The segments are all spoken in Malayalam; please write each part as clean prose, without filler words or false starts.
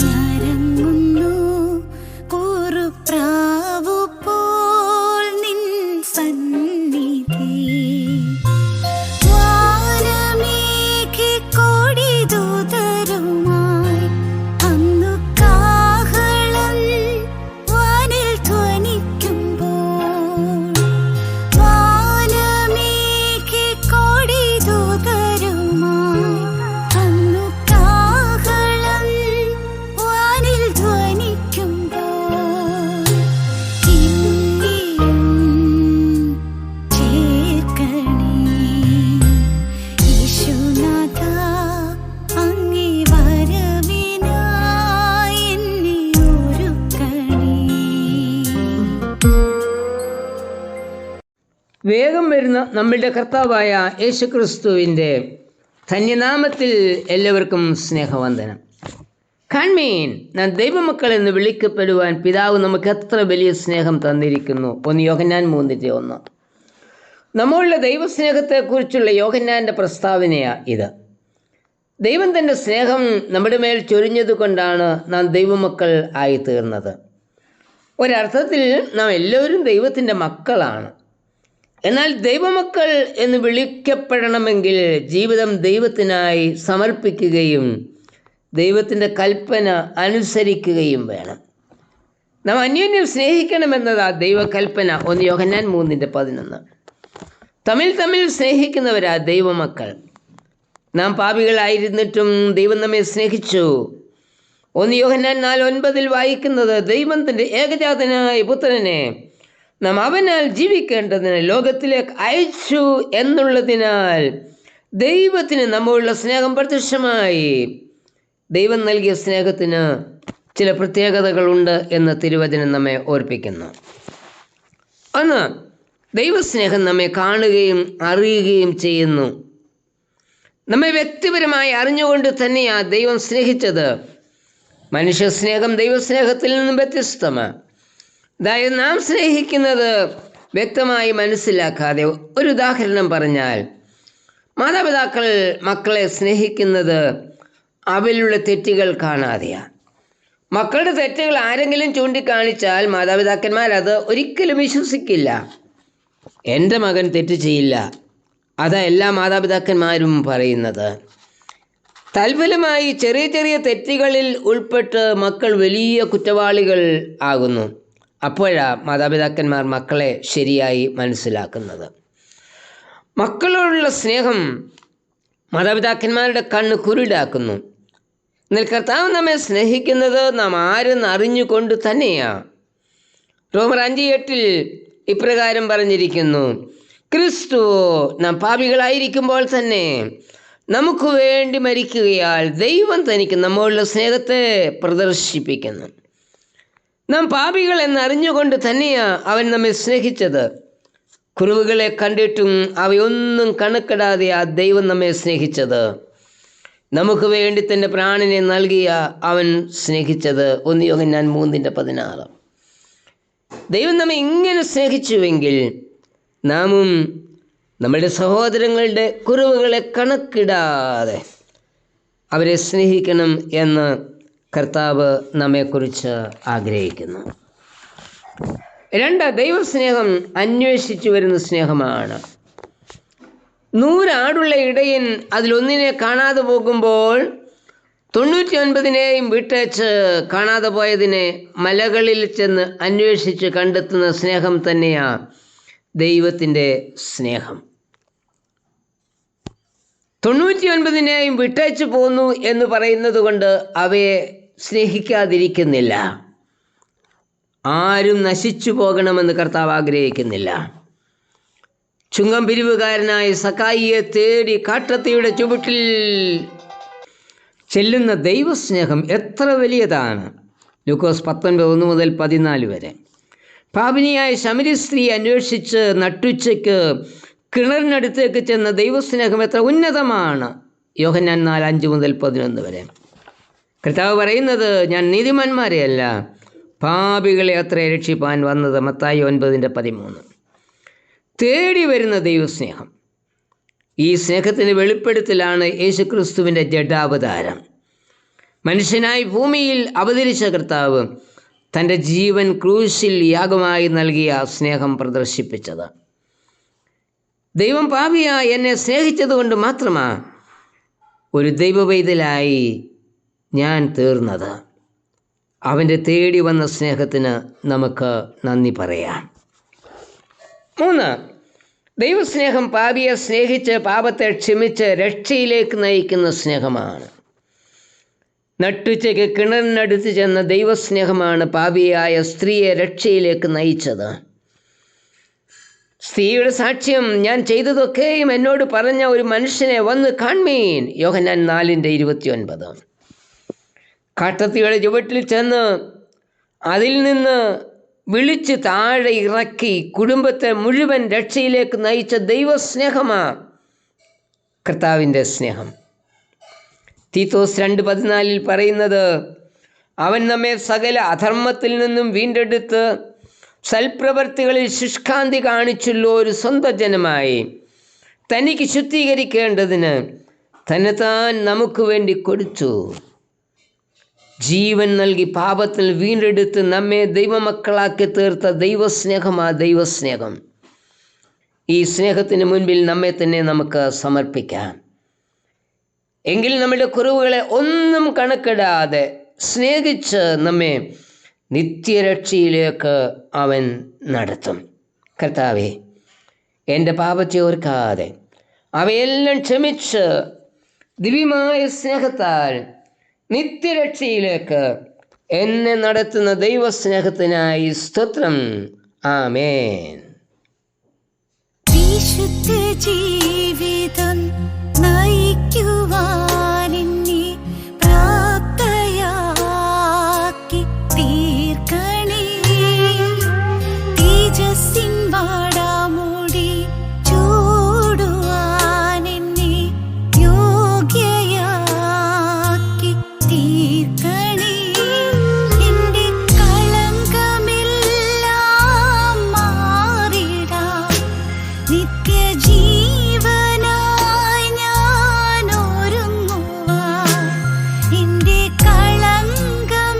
ഞരങ്ങുന്നു കൂറുപ്രാവു പോൽ നിൻ സന്നിധി. വാനമേഘി കോടിദൂതരുമായി അന്നു കാഹളം വാനിൽ ധ്വനിക്കുമ്പോൾ, വാനമേഘി കോടിദൂതരുമായി അന്നു കാഹളം വാനിൽ ധ്വനിക്കുമ്പോൾ, ഇന്നിയും ചേർക്കണേ യേശുനാഥ, അങ്ങേ വരവിനായി എന്നെ ഒരുക്കണേ. വേഗം വരുന്ന നമ്മളുടെ കർത്താവായ യേശുക്രിസ്തുവിൻ്റെ ധന്യനാമത്തിൽ എല്ലാവർക്കും സ്നേഹവന്ദനം. കാൺമീൻ, നാം ദൈവമക്കൾ എന്ന് വിളിക്കപ്പെടുവാൻ പിതാവ് നമുക്ക് എത്ര വലിയ സ്നേഹം തന്നിരിക്കുന്നു. 1 യോഹന്നാൻ 3:1. നമ്മളുടെ ദൈവസ്നേഹത്തെക്കുറിച്ചുള്ള യോഹന്നാൻ്റെ പ്രസ്താവനയാണ് ഇത്. ദൈവം തൻ്റെ സ്നേഹം നമ്മുടെ മേൽ ചൊരിഞ്ഞതുകൊണ്ടാണ് നാം ദൈവമക്കൾ ആയിത്തീർന്നത്. ഒരർത്ഥത്തിൽ നാം എല്ലാവരും ദൈവത്തിൻ്റെ മക്കളാണ്. എന്നാൽ ദൈവമക്കൾ എന്ന് വിളിക്കപ്പെടണമെങ്കിൽ ജീവിതം ദൈവത്തിനായി സമർപ്പിക്കുകയും ദൈവത്തിൻ്റെ കൽപ്പന അനുസരിക്കുകയും വേണം. നാം അന്യോന്യം സ്നേഹിക്കണമെന്നതാ ദൈവകൽപ്പന. 1 യോഹന്നാൻ 3:11. തമ്മിൽ സ്നേഹിക്കുന്നവരാ ദൈവമക്കൾ. നാം പാപികളായിരുന്നിട്ടും ദൈവം നമ്മെ സ്നേഹിച്ചു. 1 യോഹന്നാൻ 4:9 വായിക്കുന്നത്, ദൈവം തൻ്റെ ഏകജാതനായ പുത്രനെ നാം അവനാൽ ജീവിക്കേണ്ടതിന് ലോകത്തിലേക്ക് അയച്ചു എന്നുള്ളതിനാൽ ദൈവത്തിന് നമ്മളുള്ള സ്നേഹം പ്രത്യക്ഷമായി. ദൈവം നൽകിയ സ്നേഹത്തിന് ചില പ്രത്യേകതകളുണ്ട് എന്ന് തിരുവചനം നമ്മെ ഓർപ്പിക്കുന്നു. ഒന്ന്, ദൈവസ്നേഹം നമ്മെ കാണുകയും അറിയുകയും ചെയ്യുന്നു. നമ്മെ വ്യക്തിപരമായി അറിഞ്ഞുകൊണ്ട് തന്നെയാണ് ദൈവം സ്നേഹിച്ചത്. മനുഷ്യ സ്നേഹം ദൈവസ്നേഹത്തിൽ നിന്നും വ്യത്യസ്തമാണ്. അതായത് നാം സ്നേഹിക്കുന്നത് വ്യക്തമായി മനസ്സിലാക്കാതെ, ഒരു ഉദാഹരണം പറഞ്ഞാൽ, മാതാപിതാക്കൾ മക്കളെ സ്നേഹിക്കുന്നത് അവരിലുള്ള തെറ്റുകൾ കാണാതെയാണ്. മക്കളുടെ തെറ്റുകൾ ആരെങ്കിലും ചൂണ്ടിക്കാണിച്ചാൽ മാതാപിതാക്കന്മാർ അത് ഒരിക്കലും വിശ്വസിക്കില്ല. എൻ്റെ മകൻ തെറ്റ് ചെയ്യില്ല, അതാ എല്ലാ മാതാപിതാക്കന്മാരും പറയുന്നത്. തൽഫലമായി ചെറിയ ചെറിയ തെറ്റുകളിൽ ഉൾപ്പെട്ട് മക്കൾ വലിയ കുറ്റവാളികൾ ആകുന്നു. അപ്പോഴാണ് മാതാപിതാക്കന്മാർ മക്കളെ ശരിയായി മനസ്സിലാക്കുന്നത്. മക്കളോടുള്ള സ്നേഹം മാതാപിതാക്കന്മാരുടെ കണ്ണ് കുരുടാക്കുന്നു. എന്നാൽ കർത്താവ് നമ്മെ സ്നേഹിക്കുന്നത് നാം ആരെന്ന് അറിഞ്ഞുകൊണ്ട് തന്നെയാണ്. റോമർ 5:8 ഇപ്രകാരം പറഞ്ഞിരിക്കുന്നു, ക്രിസ്തു നാം പാപികളായിരിക്കുമ്പോൾ തന്നെ നമുക്ക് വേണ്ടി മരിക്കുകയാൽ ദൈവം തനിക്ക് നമ്മളുടെ സ്നേഹത്തെ പ്രദർശിപ്പിക്കുന്നു. നാം പാപികൾ എന്നറിഞ്ഞുകൊണ്ട് തന്നെയാണ് അവൻ നമ്മെ സ്നേഹിച്ചത്. കുറവുകളെ കണ്ടിട്ടും അവയൊന്നും കണക്കിടാതെ ആ ദൈവം നമ്മെ സ്നേഹിച്ചത്. നമുക്ക് വേണ്ടി തൻ്റെ പ്രാണനെ നൽകിയ അവൻ സ്നേഹിച്ചത്. 1 യോഹന്നാൻ 3:16. ദൈവം നമ്മെ ഇങ്ങനെ സ്നേഹിച്ചുവെങ്കിൽ നാമും നമ്മുടെ സഹോദരങ്ങളുടെ കുറവുകളെ കണക്കിടാതെ അവരെ സ്നേഹിക്കണം എന്ന് കർത്താവ് നമ്മെക്കുറിച്ച് ആഗ്രഹിക്കുന്നു. 2, ദൈവസ്നേഹം അന്വേഷിച്ചു വരുന്ന സ്നേഹമാണ്. 100 ആടുള്ള ഇടയൻ അതിലൊന്നിനെ കാണാതെ പോകുമ്പോൾ 99നെയും വിട്ടേച്ച് കാണാതെ പോയതിനെ മലകളിൽ ചെന്ന് അന്വേഷിച്ച് കണ്ടെത്തുന്ന സ്നേഹം തന്നെയാണ് ദൈവത്തിൻ്റെ സ്നേഹം. 99നെയും വിട്ടേച്ച് പോന്നു എന്ന് പറയുന്നത് കൊണ്ട് അവയെ സ്നേഹിക്കാതിരിക്കുന്നില്ല. ആരും നശിച്ചു പോകണമെന്ന് കർത്താവ് ആഗ്രഹിക്കുന്നില്ല. ചുങ്കം പിരിവുകാരനായ സക്കായിയെ തേടി കാട്ടത്തിയുടെ ചുവട്ടിൽ ചെല്ലുന്ന ദൈവസ്നേഹം എത്ര വലിയതാണ്. ലൂക്കോസ് 19:1-14 വരെ. പാപിനിയായ ശമരി സ്ത്രീ അന്വേഷിച്ച് നട്ടുച്ചയ്ക്ക് കിണറിനടുത്തേക്ക് ചെന്ന ദൈവസ്നേഹം എത്ര ഉന്നതമാണ്. യോഹന്നാൻ 4:5-11 വരെ. കർത്താവ് പറയുന്നത്, ഞാൻ നീതിമാന്മാരെയല്ല പാപികളെ അത്ര രക്ഷിപ്പാൻ വന്നത്. മത്തായി 9:13. തേടി വരുന്ന ദൈവസ്നേഹം. ഈ സ്നേഹത്തിൻ്റെ വെളിപ്പെടുത്തലാണ് യേശുക്രിസ്തുവിൻ്റെ ജഡാവതാരം. മനുഷ്യനായി ഭൂമിയിൽ അവതരിച്ച കർത്താവ് തൻ്റെ ജീവൻ ക്രൂശിൽ യാഗമായി നൽകിയ സ്നേഹം പ്രദർശിപ്പിച്ചത്. ദൈവം പാപിയായി എന്നെ സ്നേഹിച്ചതുകൊണ്ട് മാത്രമാണ് ഒരു ദൈവവൈതലായി ഞാൻ തീർന്നത്. അവൻ്റെ തേടി വന്ന സ്നേഹത്തിന് നമുക്ക് നന്ദി പറയാം. 3. ദൈവസ്നേഹം പാപിയെ സ്നേഹിച്ച് പാപത്തെ ക്ഷമിച്ച് രക്ഷയിലേക്ക് നയിക്കുന്ന സ്നേഹമാണ്. നട്ടുച്ചയ്ക്ക് കിണറിനടുത്ത് ചെന്ന ദൈവസ്നേഹമാണ് പാപിയായ സ്ത്രീയെ രക്ഷയിലേക്ക് നയിച്ചത്. സ്ത്രീയുടെ സാക്ഷ്യം, ഞാൻ ചെയ്തതൊക്കെയും എന്നോട് പറഞ്ഞ ഒരു മനുഷ്യനെ വന്ന് കാൺമീൻ. യോഹന്നാൻ 4:29. കാട്ടത്തിയുടെ ചുവട്ടിൽ ചെന്ന് അതിൽ നിന്ന് വിളിച്ച് താഴെ ഇറക്കി കുടുംബത്തെ മുഴുവൻ രക്ഷയിലേക്ക് നയിച്ച ദൈവസ്നേഹമാണ് കർത്താവിൻ്റെ സ്നേഹം. തീത്തോസ് 2:14 പറയുന്നത്, അവൻ നമ്മെ സകല അധർമ്മത്തിൽ നിന്നും വീണ്ടെടുത്ത് സൽപ്രവർത്തികളിൽ ശുഷ്കാന്തി കാണിച്ചുള്ള ഒരു സ്വന്തം ജനമായി തനിക്ക് ശുദ്ധീകരിക്കേണ്ടതിന് തന്നെത്താൻ നമുക്ക് വേണ്ടി കൊടുത്തു. ജീവൻ നൽകി പാപത്തിൽ വീണ്ടെടുത്ത് നമ്മെ ദൈവമക്കളാക്കി തീർത്ത ദൈവസ്നേഹം. ഈ സ്നേഹത്തിന് മുൻപിൽ നമ്മെ തന്നെ നമുക്ക് സമർപ്പിക്കാം. എങ്കിൽ നമ്മുടെ കുറവുകളെ ഒന്നും കണക്കിടാതെ സ്നേഹിച്ച് നമ്മെ നിത്യരക്ഷയിലേക്ക് അവൻ നടത്തും. കർത്താവേ, എൻ്റെ പാപത്തെ ഓർക്കാതെ അവയെല്ലാം ക്ഷമിച്ച് ദിവ്യമായ സ്നേഹത്താൽ നിത്യരക്ഷയിലേക്ക് എന്നെ നടത്തുന്ന ദൈവസ്നേഹത്തിനായി സ്തോത്രം. ആമേൻ. വിശുദ്ധ ജീവിതം നയിക്കുവാൻ എന്നെ പ്രാപ്തയാക്കി തീർക്കണേ. തേജസ്സിൻ വാടാമുടി ചൂടുവാൻ എന്നെ യോഗ്യയാക്കി തീർക്കണേ. എന്റെ കളങ്കമെല്ലാം മാറിടാം. നിത്യജീവനായി ഞാൻ ഒരുങ്ങുവാൻ. എന്റെ കളങ്കമെല്ലാം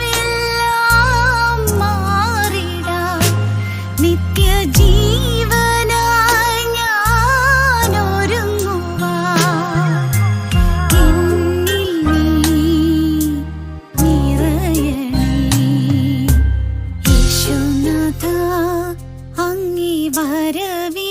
മാറിടാം. നിത്യജീവനായി ഞാൻ ഒരുങ്ങുവാൻ. എന്നിൽ നീ നിറയണേ. യേശുനാഥാ, അങ്ങേ വരവിൽ